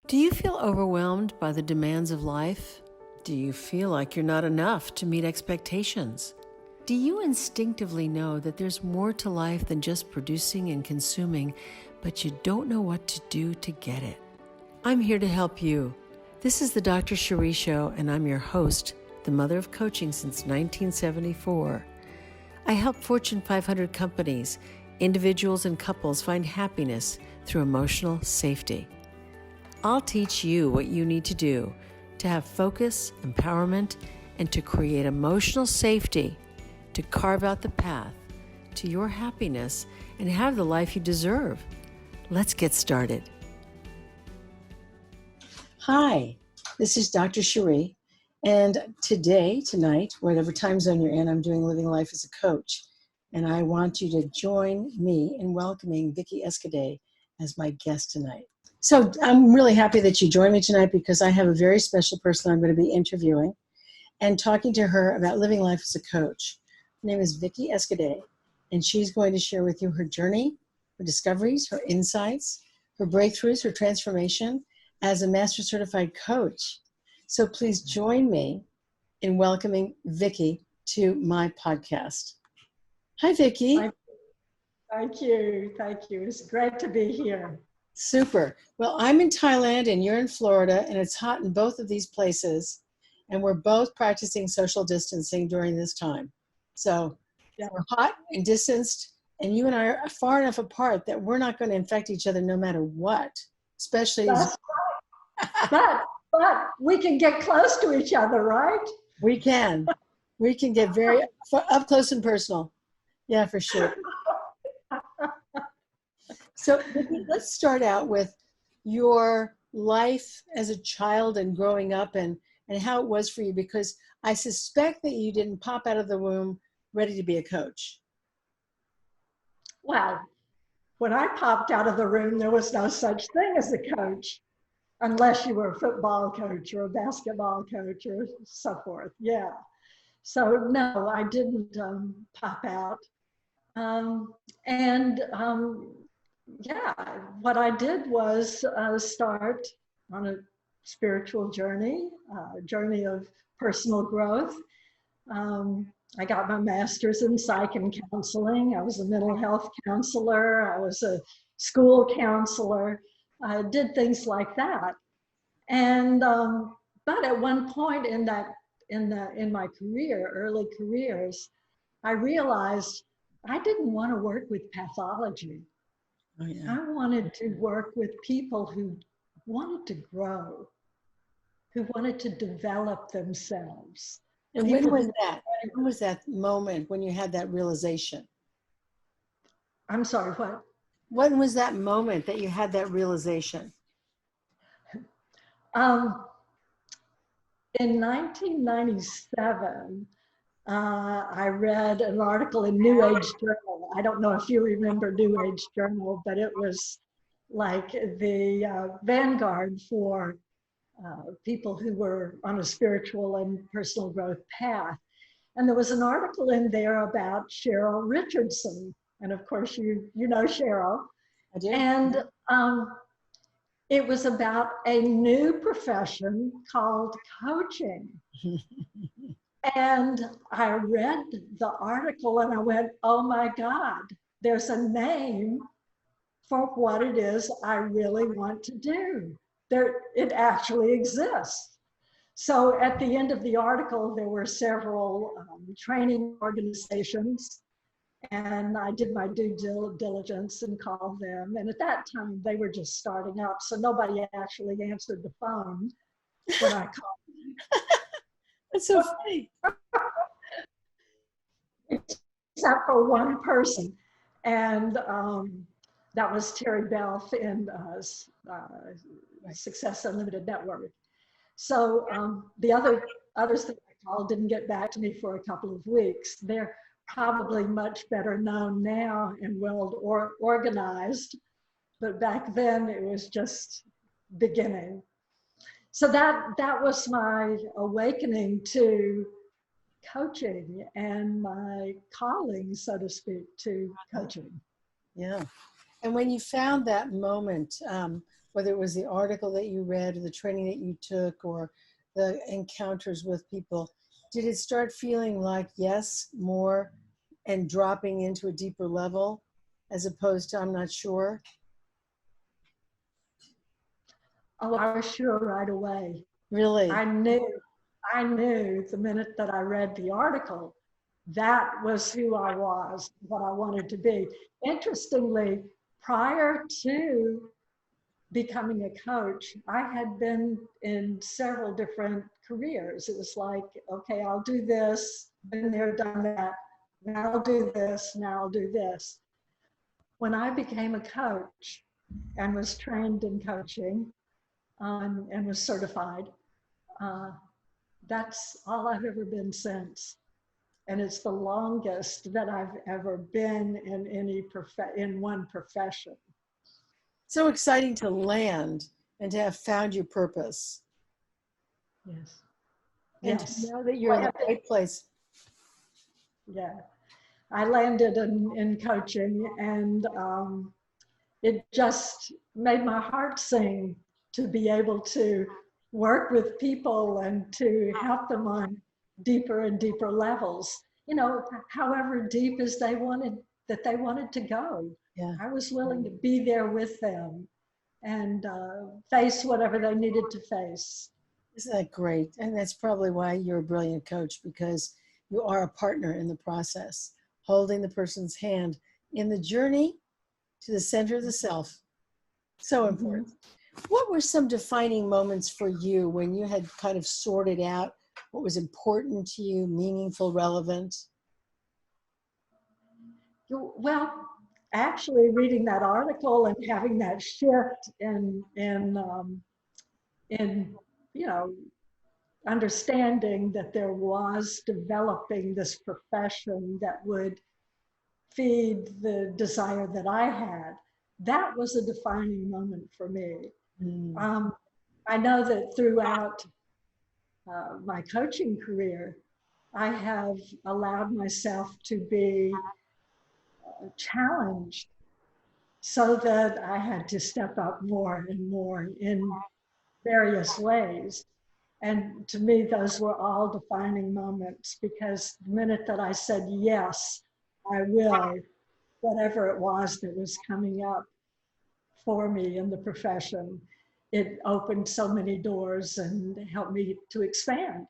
Do you feel overwhelmed by the demands of life? Do you feel like you're not enough to meet expectations? Do you instinctively know that there's more to life than just producing and consuming, but you don't know what to do to get it? I'm here to help you. This is the Dr.Chérie Show, and I'm your host, the mother of coaching since 1974. I help Fortune 500 companies, individuals, and couples find happiness through emotional safety. I'll teach you what you need to do to have focus, empowerment, and to create emotional safety to carve out the path to your happiness and have the life you deserve. Let's get started. Hi, this is Dr. Chérie, and tonight, whatever time zone you're in, I'm doing Living Life as a Coach, and I want you to join me in welcoming Vicki Escuede as my guest tonight. So I'm really happy that you joined me tonight because I have a very special person I'm going to be interviewing and talking to her about living life as a coach. Her name is Vicki Escuede, and she's going to share with you her journey, her discoveries, her insights, her breakthroughs, her transformation as a master certified coach. So please join me in welcoming Vicki to my podcast. Hi, Vicki. Thank you. It's great to be here. Super. Well, I'm in Thailand and you're in Florida, and it's hot in both of these places, and we're both practicing social distancing during this time. So We're hot and distanced, and you and I are far enough apart that we're not going to infect each other no matter what, especially but we can get close to each other, right? We can get very up close and personal. Yeah, for sure. So let's start out with your life as a child and growing up and how it was for you, because I suspect that you didn't pop out of the womb ready to be a coach. Well, when I popped out of the room, there was no such thing as a coach, unless you were a football coach or a basketball coach or so forth. Yeah. So no, I didn't pop out. Yeah, what I did was start on a spiritual journey, a journey of personal growth. I got my master's in psych and counseling. I was a mental health counselor. I was a school counselor. I did things like that. And but at one point in my career, early careers, I realized I didn't want to work with pathology. Oh, yeah. I wanted to work with people who wanted to grow, who wanted to develop themselves. And when was that? When was that moment when you had that realization? I'm sorry, what? When was that moment that you had that realization? In 1997, I read an article in New Age Journal. I don't know if you remember New Age Journal, but it was like the vanguard for people who were on a spiritual and personal growth path. And there was an article in there about Cheryl Richardson. And of course, you know Cheryl. I do. And it was about a new profession called coaching. And I read the article and I went, oh my God, there's a name for what it is I really want to do. It actually exists. So at the end of the article, there were several training organizations, and I did my due diligence and called them. And at that time, they were just starting up, so nobody actually answered the phone when I called them. That's so funny. Except for one person, and that was Terry Belf in Success Unlimited Network. So the others that I called didn't get back to me for a couple of weeks. They're probably much better known now and well organized, but back then it was just beginning. So that was my awakening to coaching and my calling, so to speak, to coaching. Yeah. And when you found that moment, whether it was the article that you read or the training that you took or the encounters with people, did it start feeling like, yes, more, and dropping into a deeper level as opposed to I'm not sure? Oh, I was sure right away. Really? I knew the minute that I read the article, that was who I was, what I wanted to be. Interestingly, prior to becoming a coach, I had been in several different careers. It was like, okay, I'll do this, been there, done that. Now I'll do this, now I'll do this. When I became a coach and was trained in coaching and was certified, uh, that's all I've ever been since. And it's the longest that I've ever been in in one profession. So exciting to land and to have found your purpose. Yes. And Yes. to know that you're in the right place. Yeah. I landed in coaching, and it just made my heart sing to be able to work with people and to help them on deeper and deeper levels. You know, however deep as they wanted to go. Yeah. I was willing to be there with them and face whatever they needed to face. Isn't that great? And that's probably why you're a brilliant coach, because you are a partner in the process, holding the person's hand in the journey to the center of the self. So important. What were some defining moments for you when you had kind of sorted out what was important to you, meaningful, relevant? Well, actually reading that article and having that shift in you know, understanding that there was developing this profession that would feed the desire that I had, that was a defining moment for me. I know that throughout my coaching career, I have allowed myself to be challenged so that I had to step up more and more in various ways. And to me, those were all defining moments, because the minute that I said, yes, I will, whatever it was that was coming up for me in the profession, it opened so many doors and helped me to expand.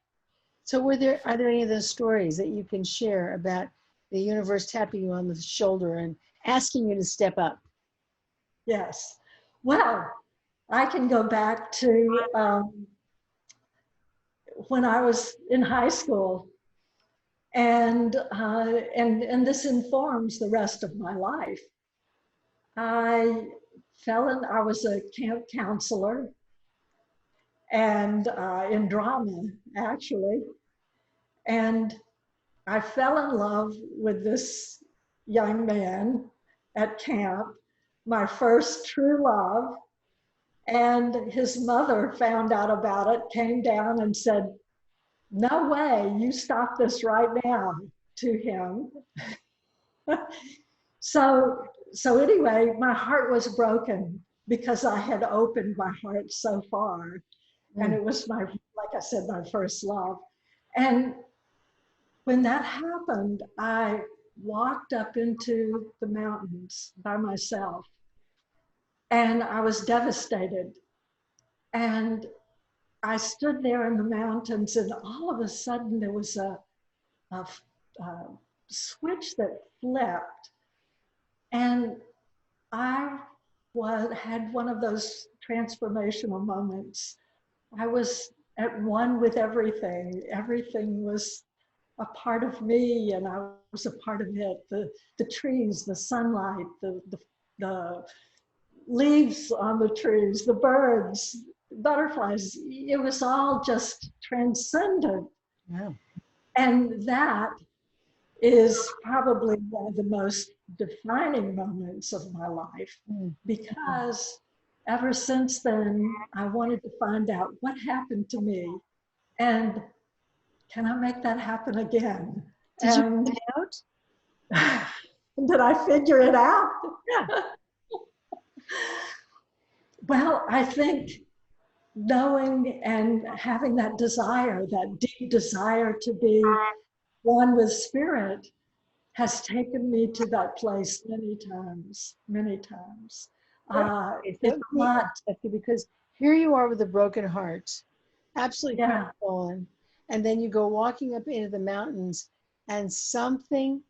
So are there any of those stories that you can share about the universe tapping you on the shoulder and asking you to step up? Yes. Well, I can go back to when I was in high school, and this informs the rest of my life. I I was a camp counselor and in drama, actually. And I fell in love with this young man at camp, my first true love. And his mother found out about it, came down and said, "No way, you stop this right now," to him. So anyway, my heart was broken because I had opened my heart so far. And it was like I said, my first love. And when that happened, I walked up into the mountains by myself, and I was devastated. And I stood there in the mountains, and all of a sudden there was a switch that flipped, and I had one of those transformational moments. I was at one with everything. Everything was a part of me, and I was a part of it. The trees, the sunlight, the leaves on the trees, the birds, butterflies. It was all just transcendent. Yeah. And that is probably one of the most defining moments of my life, because ever since then, I wanted to find out what happened to me and can I make that happen again? Did you find out? Did I figure it out? Yeah. Well, I think knowing and having that desire, that deep desire to be one with spirit, has taken me to that place many times, many times. Okay, so It's let me not, ask you, because here you are with a broken heart, absolutely yeah, crestfallen, and then you go walking up into the mountains, and something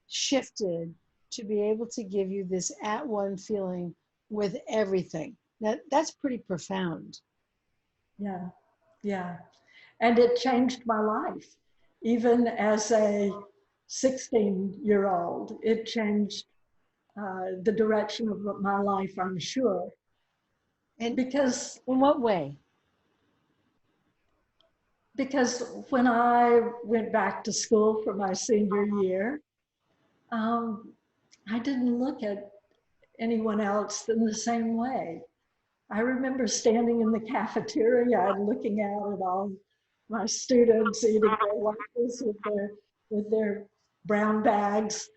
shifted to be able to give you this at one feeling with everything. Now, that's pretty profound. yeah, yeah. And it changed my life. Even as a 16-year-old, it changed the direction of my life, I'm sure. And Because in what way? because when I went back to school for my senior year, um, I didn't look at anyone else in the same way. I remember standing in the cafeteria and looking out at all my students eating their lunches with their brown bags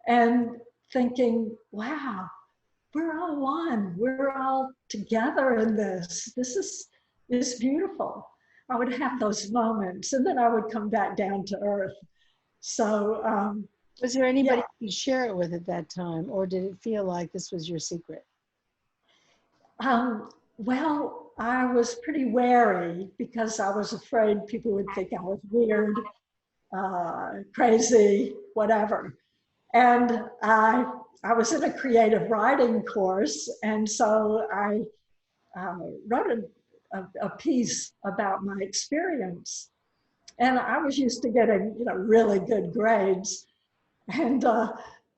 and thinking, wow, we're all one. We're all together in this. This is beautiful. I would have those moments, and then I would come back down to earth. So Was there yeah, anybody you could share it with at that time, or did it feel like this was your secret? well, I was pretty wary because I was afraid people would think I was weird, crazy, whatever. And I was in a creative writing course, and so I wrote a piece about my experience. And I was used to getting, really good grades. And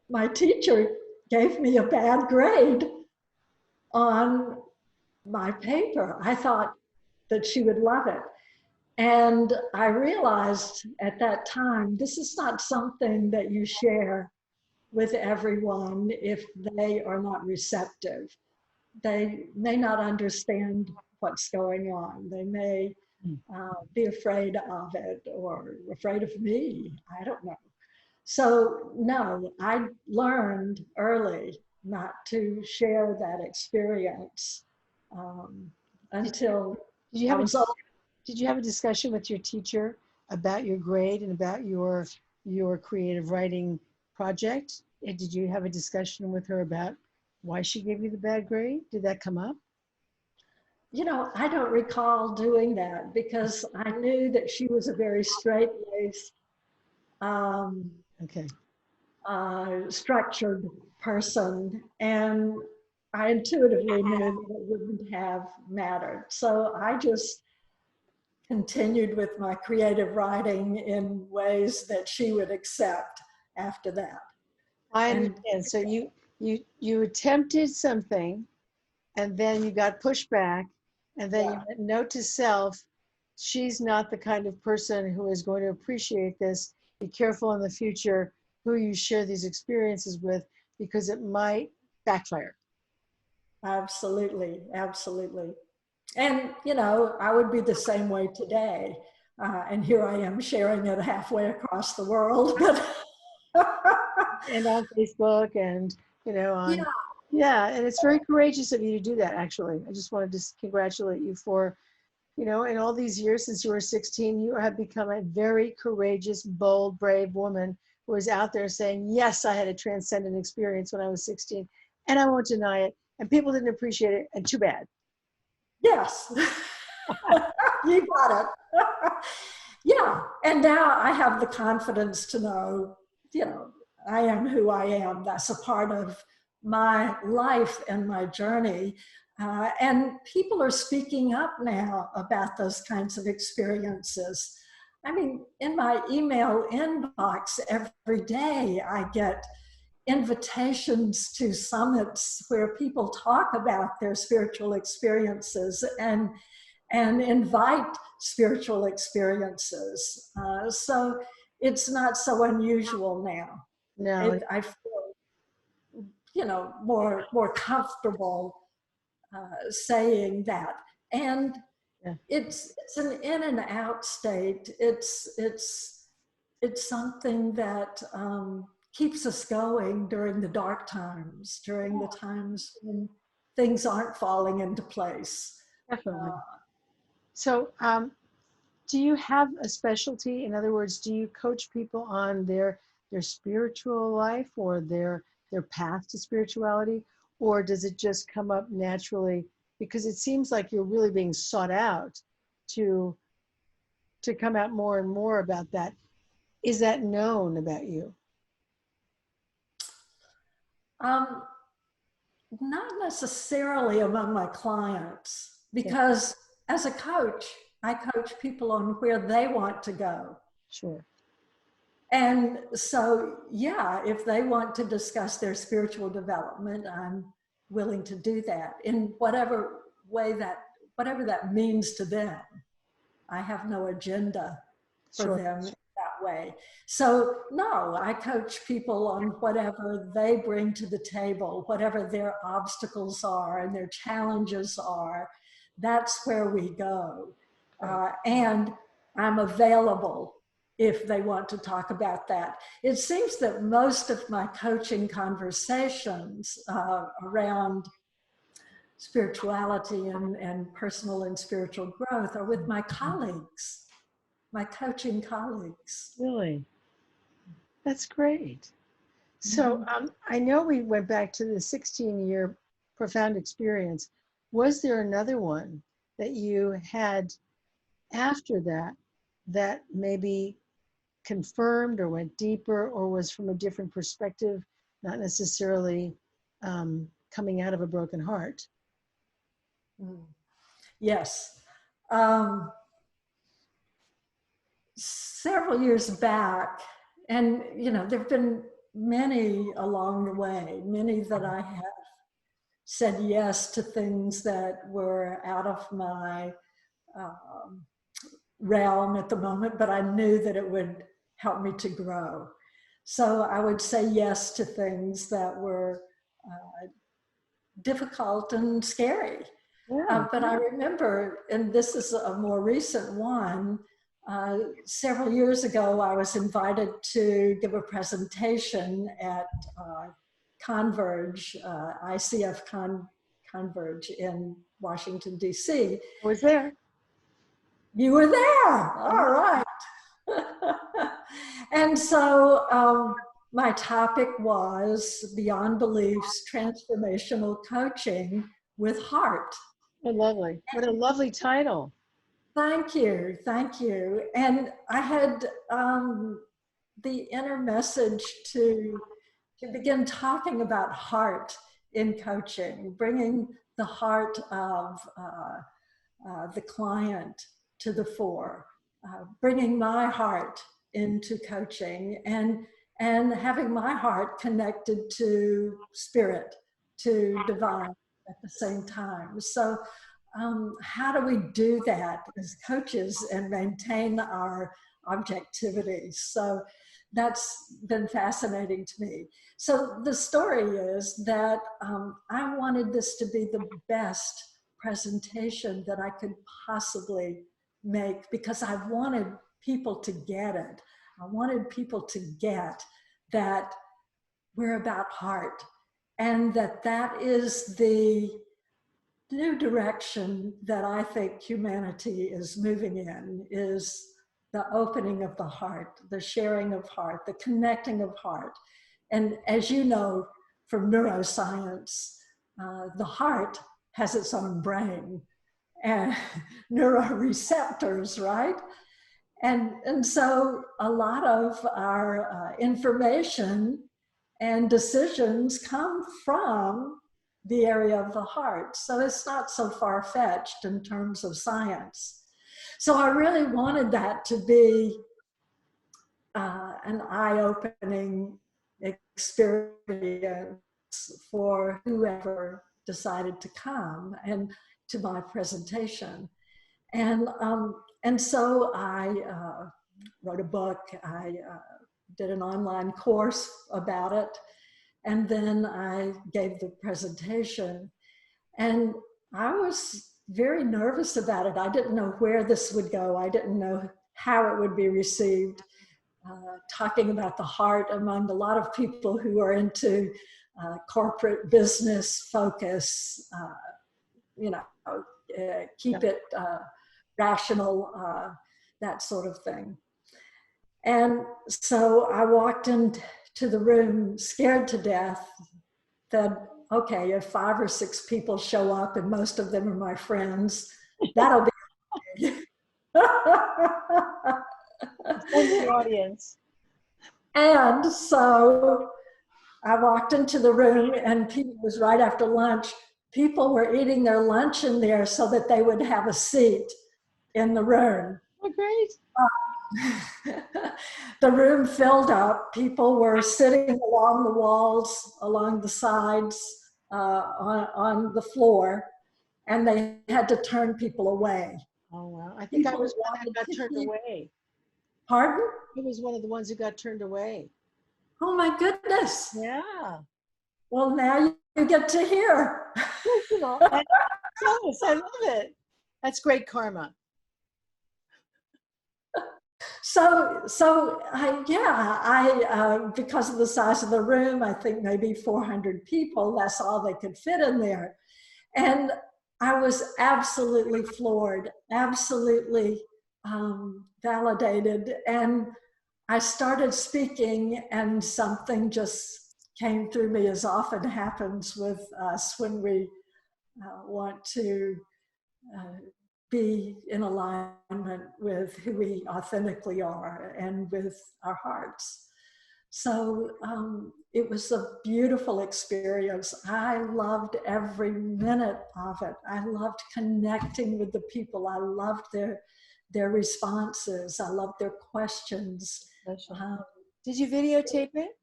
my teacher gave me a bad grade on my paper. I thought that she would love it. And I realized at that time, this is not something that you share with everyone if they are not receptive. They may not understand what's going on. They may be afraid of it or afraid of me. I don't know. So, no, I learned early not to share that experience Did, until did you I have a was old. Did you have a discussion with your teacher about your grade and about your creative writing project? And did you have a discussion with her about why she gave you the bad grade? Did that come up? I don't recall doing that because I knew that she was a very straight-laced, um, Okay. structured person, and I intuitively knew that it wouldn't have mattered. So I just continued with my creative writing in ways that she would accept after that. I And understand. So you attempted something and then you got pushed back and then you yeah, went note to self, she's not the kind of person who is going to appreciate this. Be careful in the future who you share these experiences with because it might backfire. absolutely, absolutely. And, I would be the same way today. And here I am sharing it halfway across the world. But And on Facebook and, yeah, on, yeah, and it's very courageous of you to do that, actually. I just wanted to congratulate you for, in all these years since you were 16, you have become a very courageous, bold, brave woman who is out there saying, yes, I had a transcendent experience when I was 16, and I won't deny it. And people didn't appreciate it, and too bad. yes, you got it. Yeah. And now I have the confidence to know, you know, I am who I am. That's a part of my life and my journey. And people are speaking up now about those kinds of experiences. I mean, in my email inbox every day, I get invitations to summits where people talk about their spiritual experiences and invite spiritual experiences. So it's not so unusual now. No, I feel, more comfortable saying that. And yeah. it's an in and out state. It's something that keeps us going during the dark times, during the times when things aren't falling into place. Definitely. So, do you have a specialty? In other words, do you coach people on their spiritual life or their path to spirituality, or does it just come up naturally? Because it seems like you're really being sought out to come out more and more about that. Is that known about you? Not necessarily among my clients, because as a coach, I coach people on where they want to go. Sure. And so, yeah, if they want to discuss their spiritual development, I'm willing to do that in whatever way whatever that means to them. I have no agenda for them that way. So no, I coach people on whatever they bring to the table, whatever their obstacles are and their challenges are. That's where we go. And I'm available if they want to talk about that. It seems that most of my coaching conversations around spirituality and personal and spiritual growth are with my colleagues, my coaching colleagues. Really? That's great. So I know we went back to the 16-year profound experience. Was there another one that you had after that maybe confirmed or went deeper or was from a different perspective, not necessarily coming out of a broken heart? Yes. Several years back, and there have been many along the way, many that I have said yes to things that were out of my realm at the moment, but I knew that it would help me to grow. So I would say yes to things that were difficult and scary. But I remember, and this is a more recent one, several years ago, I was invited to give a presentation at Converge, ICF Converge in Washington, D.C. I was there. You were there. All right. And so my topic was Beyond Beliefs, Transformational Coaching with Heart. Oh, lovely. What a lovely title. Thank you. Thank you. And I had the inner message to begin talking about heart in coaching, bringing the heart of the client to the fore, bringing my heart into coaching and having my heart connected to spirit, to divine at the same time. So how do we do that as coaches and maintain our objectivity? So that's been fascinating to me. So the story is that I wanted this to be the best presentation that I could possibly make because I wanted people to get it. I wanted people to get that we're about heart and that is the new direction that I think humanity is moving in, is the opening of the heart, the sharing of heart, the connecting of heart. And as you know from neuroscience, the heart has its own brain and neuroreceptors, right? And so a lot of our information and decisions come from the area of the heart. So it's not so far-fetched in terms of science. So I really wanted that to be an eye-opening experience for whoever decided to come and to my presentation. And so I wrote a book, I did an online course about it, and then I gave the presentation. And I was very nervous about it. I didn't know where this would go. I didn't know how it would be received. Talking about the heart among a lot of people who are into corporate business focus, keep it rational, that sort of thing. And so I walked into the room scared to death that, okay, if 5 or 6 people show up and most of them are my friends, that'll be the audience. And so I walked into the room, and it was right after lunch. People were eating their lunch in there so that they would have a seat in the room. Oh, great. The room filled up. People were sitting along the walls, along the sides, on the floor, and they had to turn people away. Oh, wow. I think I was one that got turned away. Pardon? I was one of the ones who got turned away. Oh my goodness. Yeah. Well, now you get to hear. You know, I love it. That's great karma. So because of the size of the room, I think maybe 400 people, that's all they could fit in there. And I was absolutely floored, absolutely validated. And I started speaking, and something just came through me, as often happens with us when we want to be in alignment with who we authentically are and with our hearts. So it was a beautiful experience. I loved every minute of it. I loved connecting with the people. I loved their responses. I loved their questions. Did you videotape it?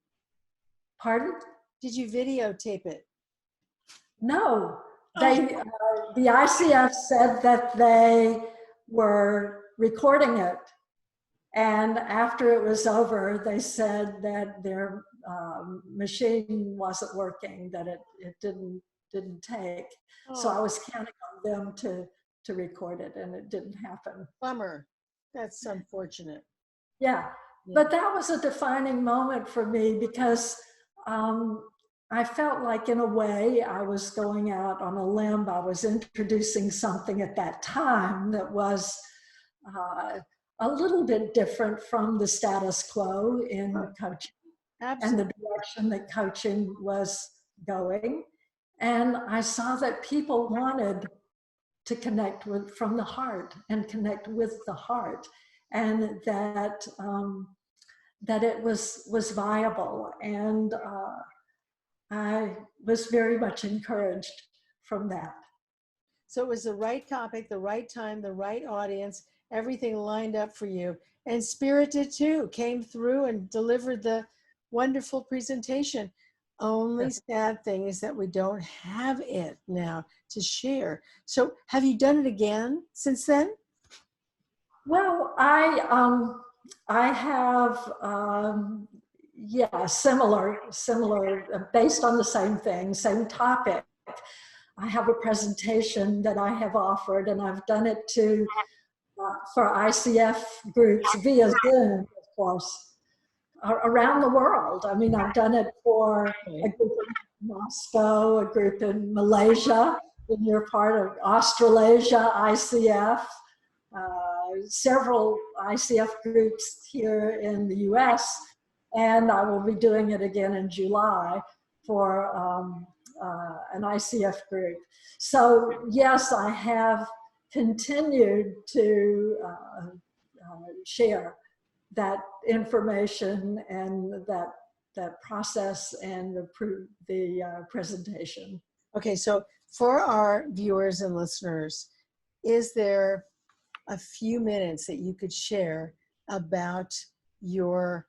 Pardon? Did you videotape it? No. They, the ICF said that they were recording it. And after it was over, they said that their machine wasn't working, that it didn't take. Oh. So I was counting on them to record it, and it didn't happen. Bummer. That's unfortunate. Yeah. But that was a defining moment for me, because I felt like, in a way, I was going out on a limb. I was introducing something at that time that was a little bit different from the status quo in coaching. Absolutely. And the direction that coaching was going. And I saw that people wanted to connect from the heart and connect with the heart, and that that it was viable. And I was very much encouraged from that. So it was the right topic, the right time, the right audience, everything lined up for you. And Spirit did too, came through and delivered the wonderful presentation. Only sad thing is that we don't have it now to share. So have you done it again since then? Well, I have, similar, based on the same thing, same topic. I have a presentation that I have offered, and I've done it for ICF groups via Zoom, of course, around the world. I mean, I've done it for a group in Moscow, a group in Malaysia, in your part of Australasia, ICF, several ICF groups here in the US, and I will be doing it again in July for an ICF group. So yes, I have continued to share that information and that process and the presentation. Okay, so for our viewers and listeners, is there a few minutes that you could share about your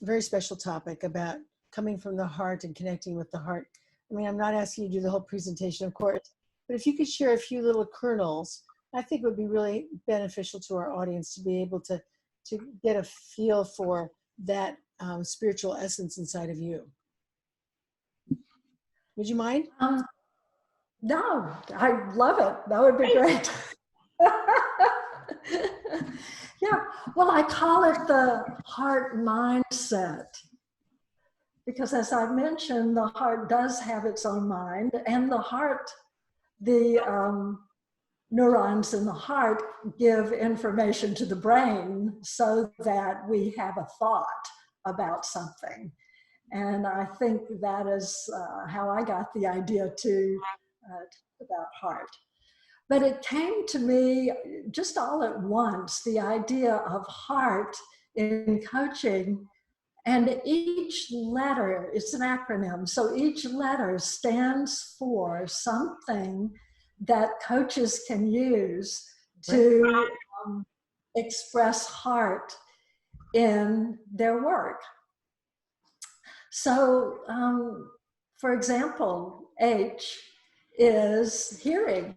very special topic about coming from the heart and connecting with the heart? I mean, I'm not asking you to do the whole presentation, of course, but if you could share a few little kernels, I think it would be really beneficial to our audience to be able to get a feel for that spiritual essence inside of you. Would you mind? No, I love it. That would be great. Yeah, well, I call it the heart mindset, Because as I mentioned, the heart does have its own mind, and the heart, the neurons in the heart give information to the brain so that we have a thought about something. And I think that is how I got the idea to about heart. But it came to me just all at once, the idea of heart in coaching. And each letter, it's an acronym, so each letter stands for something that coaches can use to express heart in their work. So, for example, H is hearing.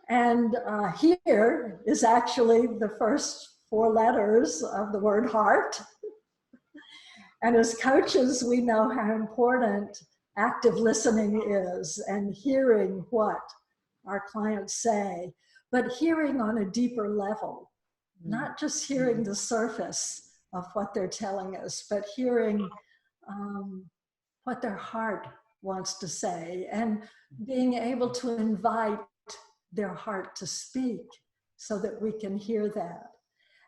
And here is actually the first 4 letters of the word heart. And as coaches, we know how important active listening is and hearing what our clients say, but hearing on a deeper level, not just hearing the surface of what they're telling us, but hearing what their heart wants to say and being able to invite their heart to speak so that we can hear that.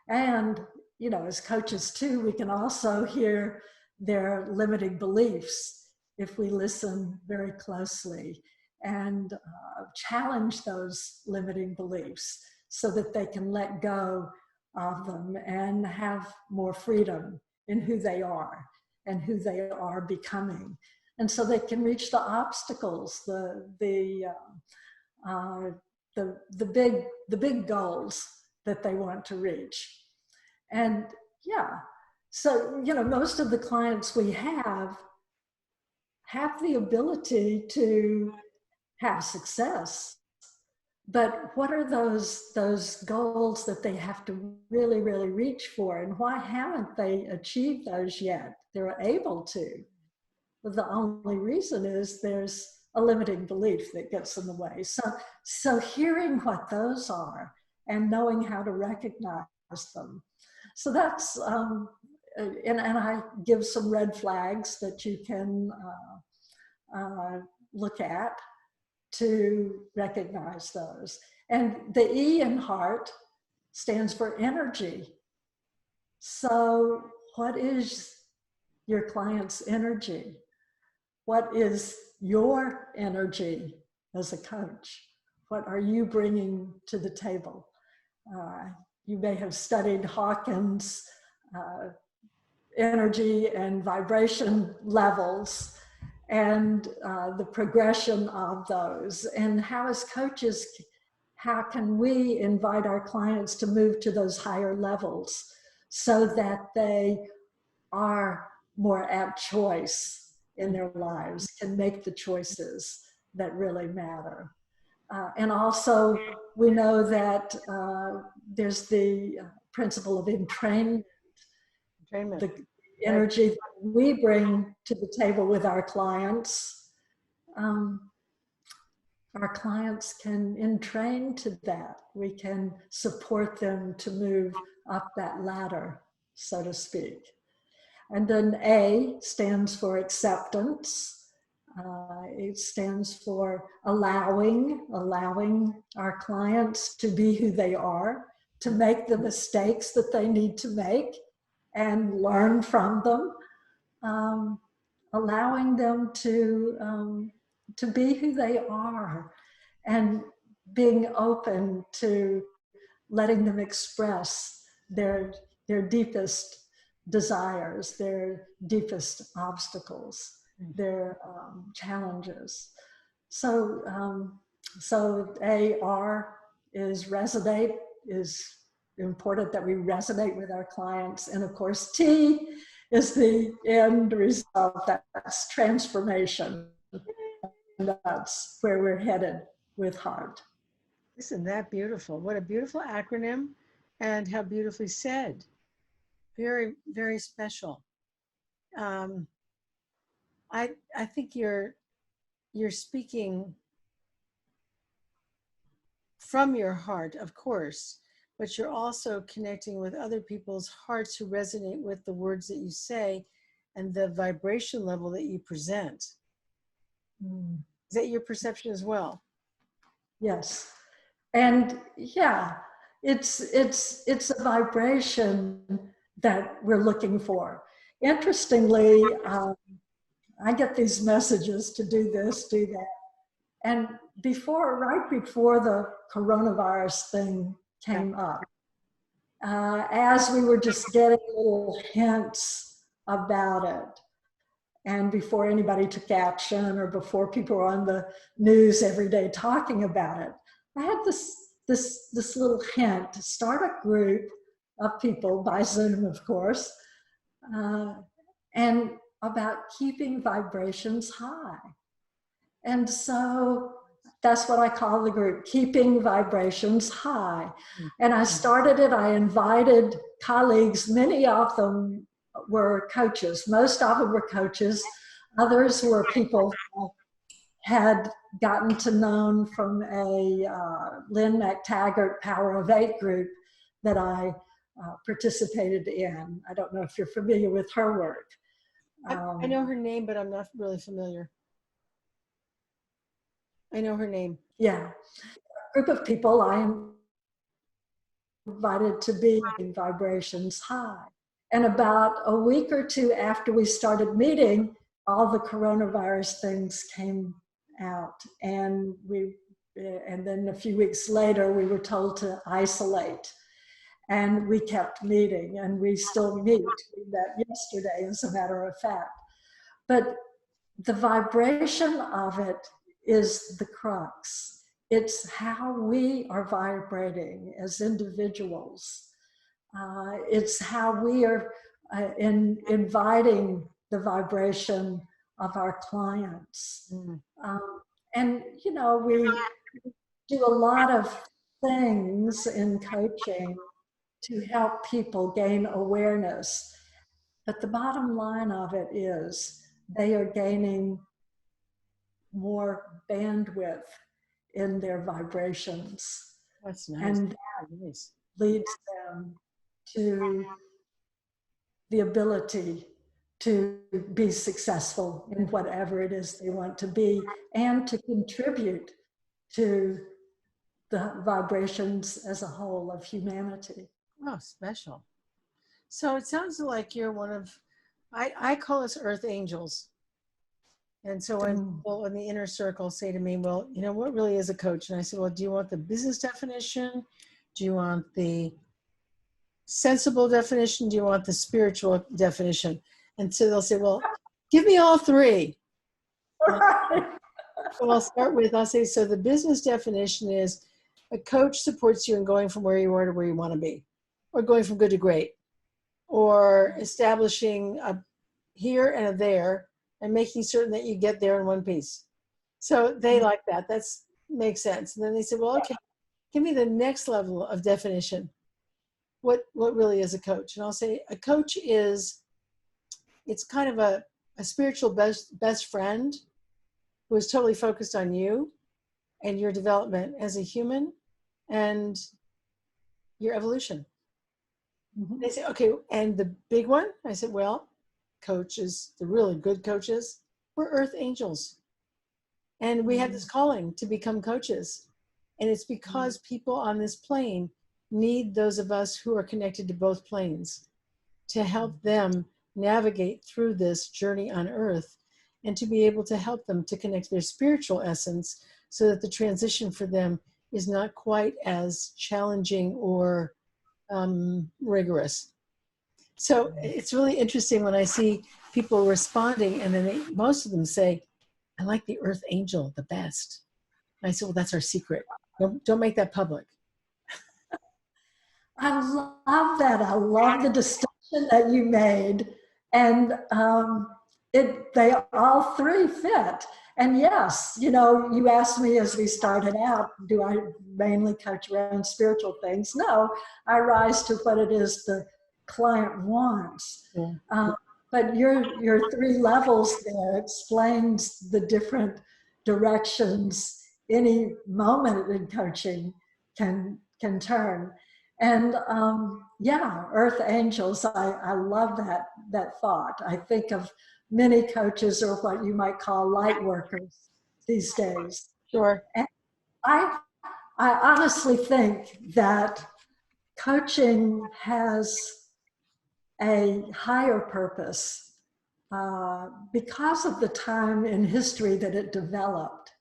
And, you know, as coaches too, we can also hear their limiting beliefs if we listen very closely and challenge those limiting beliefs so that they can let go of them and have more freedom in who they are and who they are becoming. And so they can reach the obstacles, the big goals that they want to reach. And yeah, so, you know, most of the clients we have the ability to have success, but what are those goals that they have to really, really reach for, and why haven't they achieved those yet? They're able to, but the only reason is there's a limiting belief that gets in the way. So hearing what those are and knowing how to recognize them. So that's, and I give some red flags that you can look at to recognize those. And the E in heart stands for energy. So what is your client's energy? What is your energy as a coach? What are you bringing to the table? You may have studied Hawkins' energy and vibration levels and the progression of those. And how as coaches, how can we invite our clients to move to those higher levels so that they are more at choice in their lives, can make the choices that really matter. And also, we know that there's the principle of entrainment, the energy that we bring to the table with our clients. Our clients can entrain to that. We can support them to move up that ladder, so to speak. And then A stands for acceptance. It stands for allowing our clients to be who they are, to make the mistakes that they need to make and learn from them, allowing them to be who they are and being open to letting them express their deepest desires, their deepest obstacles, their challenges. So, so AR is resonate, is important that we resonate with our clients. And of course, T is the end result, that's transformation. And that's where we're headed with heart. Isn't that beautiful? What a beautiful acronym, and how beautifully said. Very, very special. I think you're speaking from your heart, of course, but you're also connecting with other people's hearts who resonate with the words that you say, and the vibration level that you present. Is that your perception as well? Yes. And yeah, it's a vibration that we're looking for. Interestingly, I get these messages to do this, do that. And right before the coronavirus thing came up, as we were just getting little hints about it, and before anybody took action or before people were on the news every day talking about it, I had this little hint to start a group of people by Zoom, of course, and about keeping vibrations high. And so that's what I call the group, Keeping Vibrations High. And I started it, I invited colleagues, many of them were coaches. Most of them were coaches. Others were people who had gotten to know from a Lynn McTaggart Power of Eight group that I participated in. I don't know if you're familiar with her work. I know her name, but I'm not really familiar. I know her name. Yeah. A group of people I invited to be in Vibrations High. And about a week or two after we started meeting, all the coronavirus things came out. And then a few weeks later, we were told to isolate. And we kept meeting, and we still meet. We met yesterday, as a matter of fact. But the vibration of it is the crux. It's how we are vibrating as individuals. It's how we are inviting the vibration of our clients. And, you know, we do a lot of things in coaching to help people gain awareness. But the bottom line of it is they are gaining more bandwidth in their vibrations. That's nice. And that leads them to the ability to be successful in whatever it is they want to be and to contribute to the vibrations as a whole of humanity. Oh, special. So it sounds like you're one of, I call us earth angels. And so when people in the inner circle say to me, well, you know, what really is a coach? And I said, well, do you want the business definition? Do you want the sensible definition? Do you want the spiritual definition? And so they'll say, well, give me all three. So I'll say, so the business definition is a coach supports you in going from where you are to where you want to be, or going from good to great, or establishing a here and a there, and making certain that you get there in one piece. So they like that. That's makes sense. And then they said, well, okay, give me the next level of definition. What really is a coach? And I'll say a coach is, it's kind of a spiritual best friend who is totally focused on you and your development as a human and your evolution. They say, okay, and the big one? I said, well, coaches, the really good coaches, we're earth angels. And we have this calling to become coaches. And it's because people on this plane need those of us who are connected to both planes to help them navigate through this journey on earth and to be able to help them to connect to their spiritual essence so that the transition for them is not quite as challenging or rigorous. So it's really interesting when I see people responding and then most of them say, I like the earth angel the best. And I said, well, that's our secret. Don't make that public. I love that. I love the distinction that you made. And they all three fit. And yes, you know, you asked me as we started out, do I mainly coach around spiritual things? No, I rise to what it is the client wants. Yeah. But your three levels there explains the different directions any moment in coaching can turn. And yeah, earth angels, I love that thought. I think of many coaches or what you might call light workers these days. Sure. And I, I honestly think that coaching has a higher purpose because of the time in history that it developed.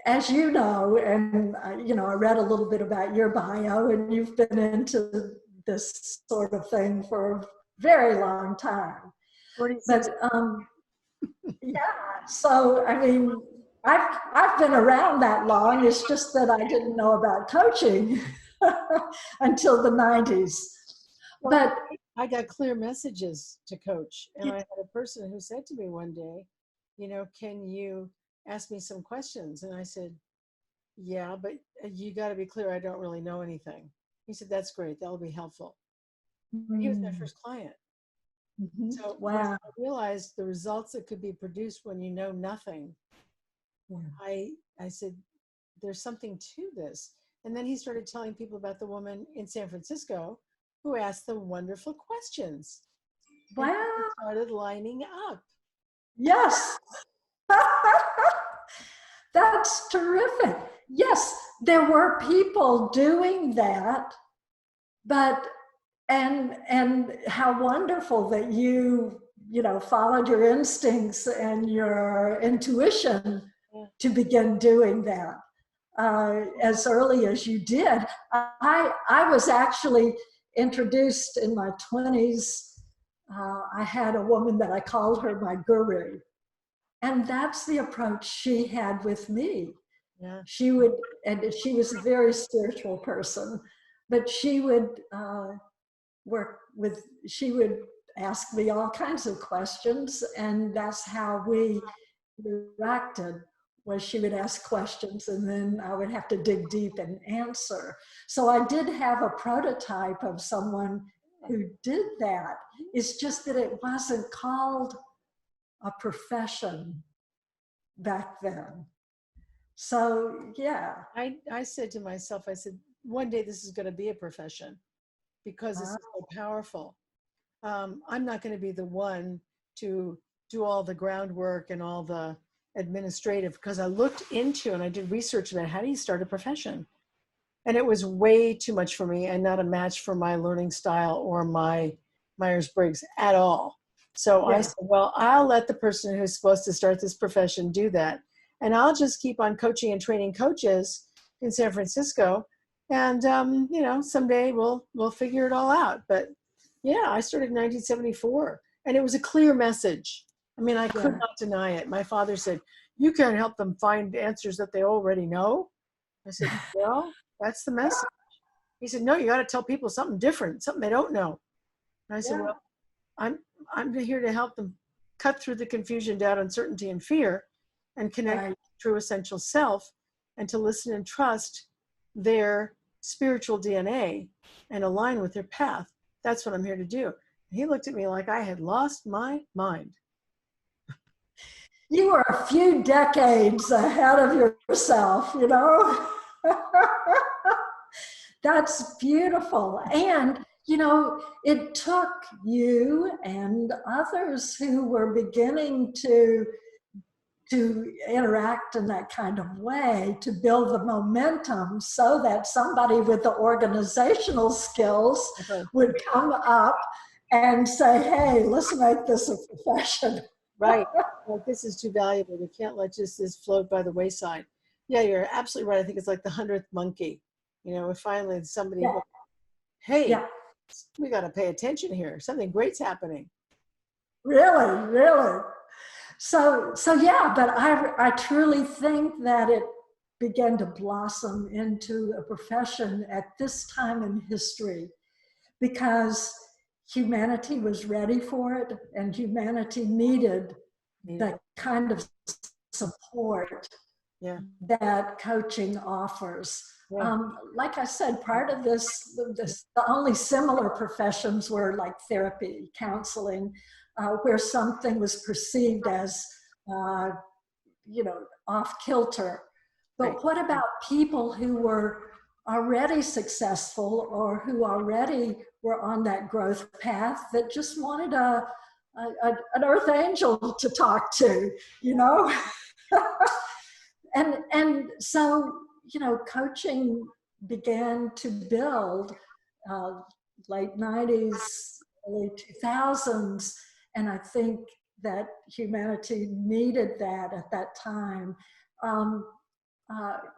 As you know, and you know, I read a little bit about your bio, and you've been into this sort of thing for a very long time. 46. But yeah, so I mean, I've been around that long. It's just that I didn't know about coaching until the 90s. Well, But I got clear messages to coach. And I had a person who said to me one day, you know, can you ask me some questions? And I said, yeah, but you got to be clear. I don't really know anything. He said, that's great. That'll be helpful. He was my first client. So when wow. I realized the results that could be produced when you know nothing, I said, there's something to this. And then he started telling people about the woman in San Francisco who asked the wonderful questions. Wow. And it started lining up. Yes. That's terrific. Yes, there were people doing that, but and how wonderful that you know followed your instincts and your intuition to begin doing that as early as you did. I was actually introduced in my 20s. I had a woman that I called her my guru. And that's the approach she had with me. Yeah. She would, and she was a very spiritual person, but she would she would ask me all kinds of questions, and that's how we interacted. Was she would ask questions, and then I would have to dig deep and answer. So I did have a prototype of someone who did that. It's just that it wasn't called a profession back then. So yeah. I said to myself, I said, one day this is going to be a profession because this is so powerful. I'm not going to be the one to do all the groundwork and all the administrative, because I looked into and I did research about how do you start a profession. And it was way too much for me and not a match for my learning style or my Myers-Briggs at all. So I said, well, I'll let the person who's supposed to start this profession do that. And I'll just keep on coaching and training coaches in San Francisco. And, you know, someday we'll figure it all out. But yeah, I started in 1974 and it was a clear message. I mean, I could not deny it. My father said, you can't help them find answers that they already know. I said, well, that's the message. He said, no, you got to tell people something different, something they don't know. And I said, well, I'm here to help them cut through the confusion, doubt, uncertainty, and fear and connect with true essential self and to listen and trust their spiritual DNA and align with their path. That's what I'm here to do. And he looked at me like I had lost my mind. You were a few decades ahead of yourself, you know? That's beautiful. And, you know, it took you and others who were beginning to interact in that kind of way to build the momentum so that somebody with the organizational skills would come up and say, hey, let's make this a profession. Right. Like, this is too valuable. We can't let just this float by the wayside. Yeah, you're absolutely right. I think it's like the 100th monkey. You know, finally somebody, hey, we got to pay attention here. Something great's happening. Really, really. So yeah, but I truly think that it began to blossom into a profession at this time in history because humanity was ready for it and humanity needed the kind of support that coaching offers. Like I said, part of this, the only similar professions were like therapy, counseling, where something was perceived as, you know, off kilter. But what about people who were already successful or who already were on that growth path that just wanted an earth angel to talk to, you know? and so, you know, coaching began to build late 90s, early 2000s. And I think that humanity needed that at that time.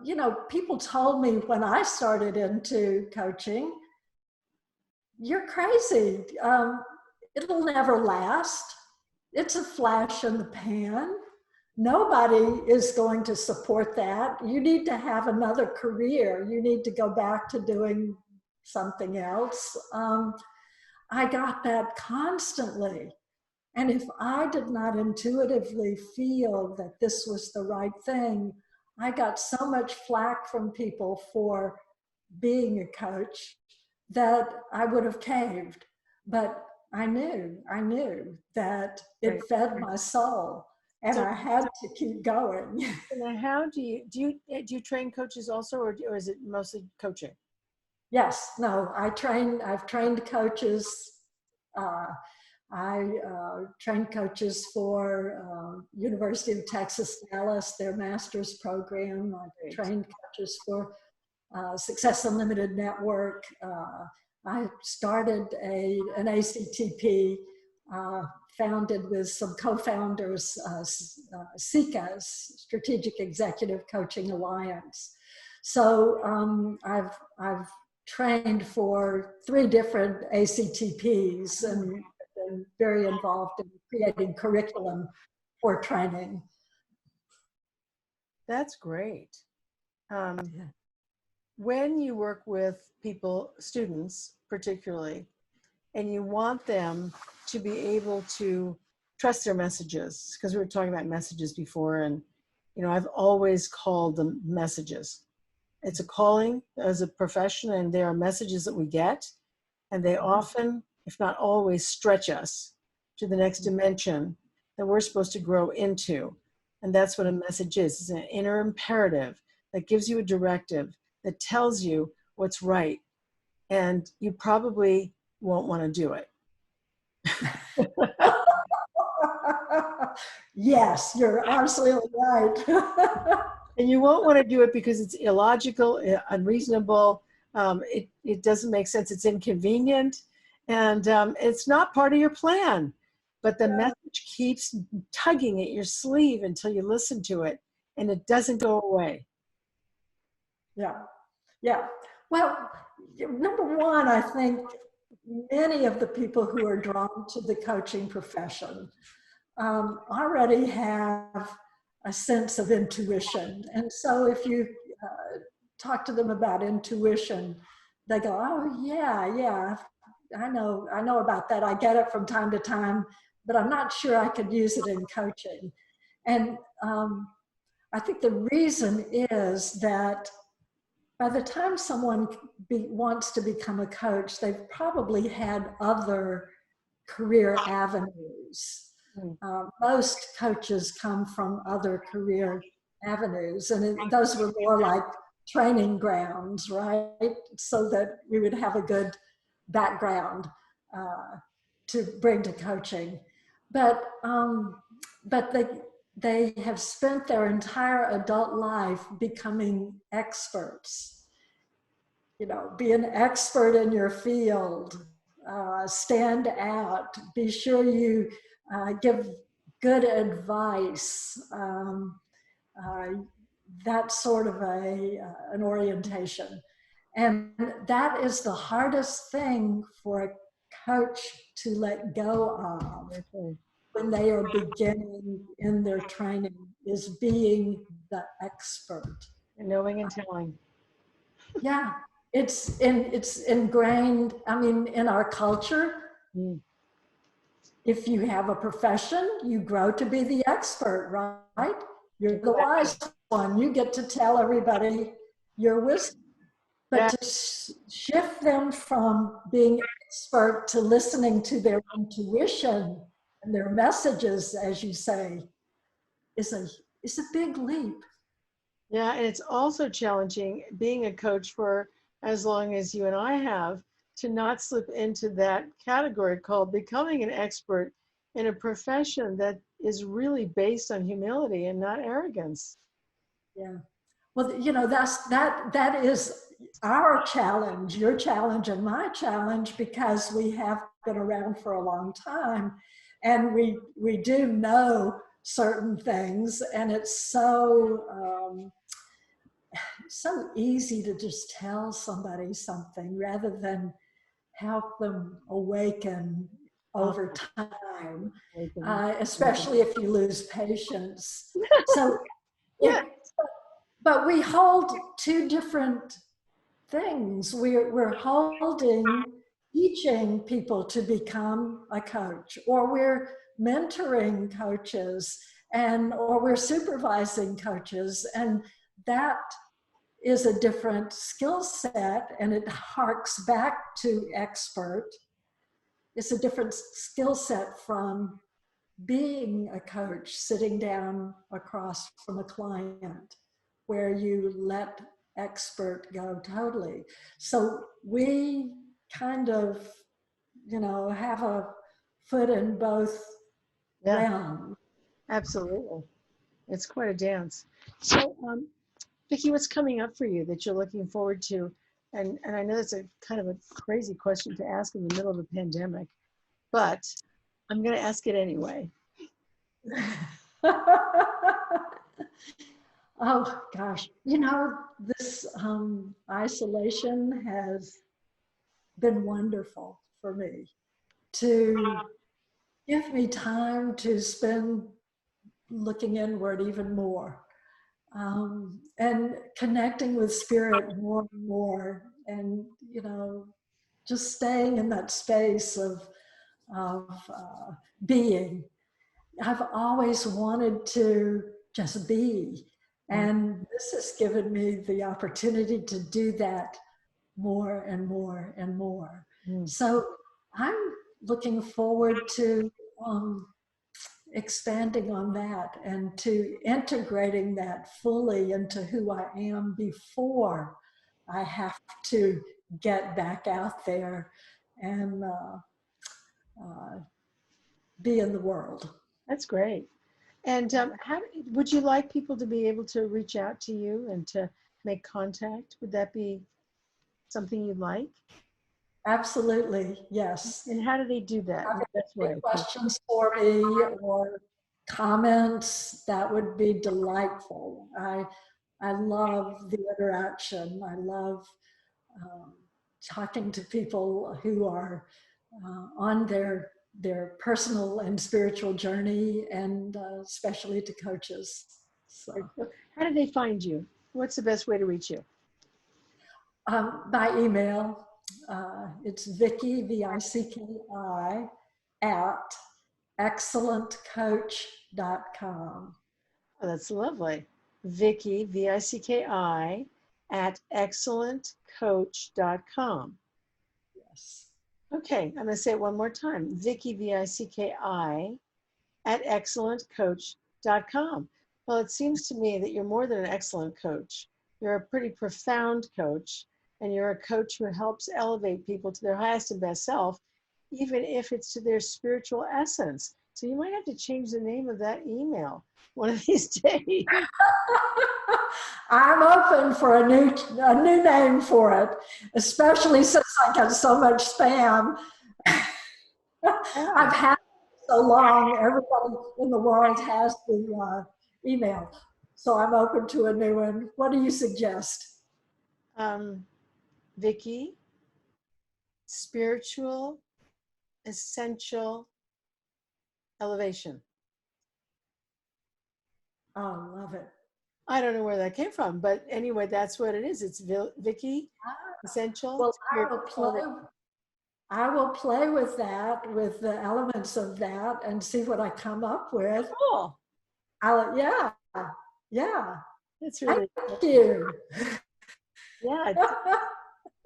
You know, people told me when I started into coaching, you're crazy. It'll never last. It's a flash in the pan. Nobody is going to support that. You need to have another career. You need to go back to doing something else. I got that constantly. And if I did not intuitively feel that this was the right thing, I got so much flack from people for being a coach that I would have caved. But I knew that it fed my soul, and So, I had to keep going. now how do you train coaches also, or is it mostly coaching? Yes, no, I've trained coaches. Uh, I trained coaches for University of Texas, Dallas, their master's program. I trained coaches for Success Unlimited Network. I started an ACTP, founded with some co-founders, SECA's Strategic Executive Coaching Alliance. So I've trained for 3 different ACTPs and been very involved in creating curriculum for training. That's great. When you work with people, students particularly, and you want them to be able to trust their messages, because we were talking about messages before, and you know, I've always called them messages. It's a calling as a profession, and there are messages that we get, and they often, if not always, stretch us to the next dimension that we're supposed to grow into. And that's what a message is. It's an inner imperative that gives you a directive, that tells you what's right, and you probably won't want to do it. Yes, you're absolutely right. And you won't want to do it because it's illogical, unreasonable, it doesn't make sense, it's inconvenient, and it's not part of your plan. But the message keeps tugging at your sleeve until you listen to it, and it doesn't go away. Yeah. Well, number one, I think many of the people who are drawn to the coaching profession already have a sense of intuition. And so if you talk to them about intuition, they go, oh yeah, I know about that. I get it from time to time, but I'm not sure I could use it in coaching. And I think the reason is that by the time someone wants to become a coach, they've probably had other career avenues. Most coaches come from other career avenues, and those were more like training grounds, right? So that we would have a good background to bring to coaching. But they have spent their entire adult life becoming experts. You know, be an expert in your field, stand out, be sure you give good advice, that sort of an orientation. And that is the hardest thing for a coach to let go of when they are beginning in their training, is being the expert. Knowing and telling. Yeah, it's ingrained, I mean, in our culture. If you have a profession, you grow to be the expert, right? You're the wise one. You get to tell everybody your wisdom. But to shift them from being expert to listening to their intuition and their messages, as you say, is a big leap. Yeah, and it's also challenging being a coach for as long as you and I have, to not slip into that category called becoming an expert in a profession that is really based on humility and not arrogance. Yeah. Well, you know, that is our challenge, your challenge and my challenge, because we have been around for a long time, and we do know certain things, and it's so easy to just tell somebody something rather than help them awaken over time, especially if you lose patience. So, Yeah. but we hold two different things. We're holding, teaching people to become a coach, or we're mentoring coaches, and or we're supervising coaches, and that is a different skill set, and it harks back to expert. It's a different skill set from being a coach, sitting down across from a client where you let expert go totally. So we kind of, you know, have a foot in both realms. Absolutely. It's quite a dance. So, Vicki, what's coming up for you that you're looking forward to? And I know it's a kind of a crazy question to ask in the middle of a pandemic, but I'm going to ask it anyway. Oh gosh, you know, this isolation has been wonderful for me to give me time to spend looking inward even more, and connecting with spirit more and more, and you know, just staying in that space of being. I've always wanted to just be, and this has given me the opportunity to do that more and more and more. So I'm looking forward to expanding on that and to integrating that fully into who I am before I have to get back out there and be in the world. That's great. And how would you like people to be able to reach out to you and to make contact? Would that be something you'd like? Absolutely, yes. And how do they do that? Have any questions for me or comments, that would be delightful. I love the interaction. I love talking to people who are on their personal and spiritual journey, and especially to coaches. So, how do they find you? What's the best way to reach you? by email. It's Vicki, Vicki, at excellentcoach.com. Oh, that's lovely. Vicki, Vicki, at excellentcoach.com. Yes. Okay, I'm going to say it one more time. Vicki, Vicki, at excellentcoach.com. Well, it seems to me that you're more than an excellent coach. You're a pretty profound coach, and you're a coach who helps elevate people to their highest and best self, even if it's to their spiritual essence. So you might have to change the name of that email one of these days. I'm open for a new name for it, especially since I get so much spam. I've had it so long, everybody in the world has the email. So I'm open to a new one. What do you suggest? Vicki, spiritual, essential elevation. Oh, love it. I don't know where that came from, but anyway, that's what it is. It's Vicki, essential. Well, I will play with that, with the elements of that, and see what I come up with. Cool. Yeah. That's really Thank you. Yeah, it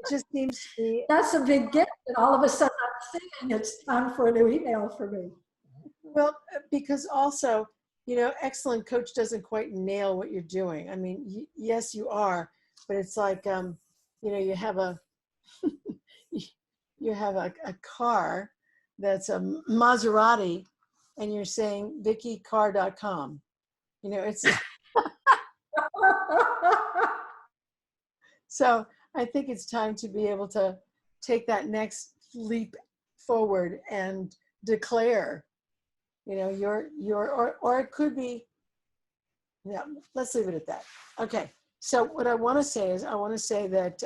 just seems to be. That's a big gift, and all of a sudden I'm thinking it's time for a new email for me. Well, because also, you know, excellent coach doesn't quite nail what you're doing. I mean, yes, you are, but it's like, you know, you have a you have a car that's a Maserati, and you're saying VickiCar.com. You know, it's so I think it's time to be able to take that next leap forward and declare, you know, or it could be, yeah, let's leave it at that. Okay. So what I want to say is I want to say that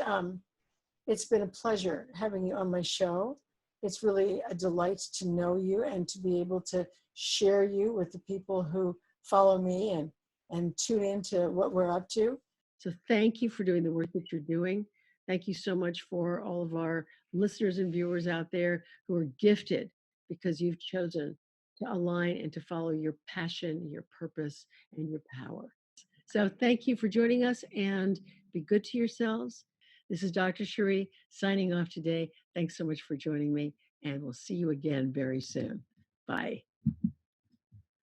it's been a pleasure having you on my show. It's really a delight to know you and to be able to share you with the people who follow me and tune into what we're up to. So thank you for doing the work that you're doing. Thank you so much for all of our listeners and viewers out there who are gifted because you've chosen to align and to follow your passion, your purpose, and your power. So thank you for joining us and be good to yourselves. This is Dr. Chérie signing off today. Thanks so much for joining me, and we'll see you again very soon. Bye.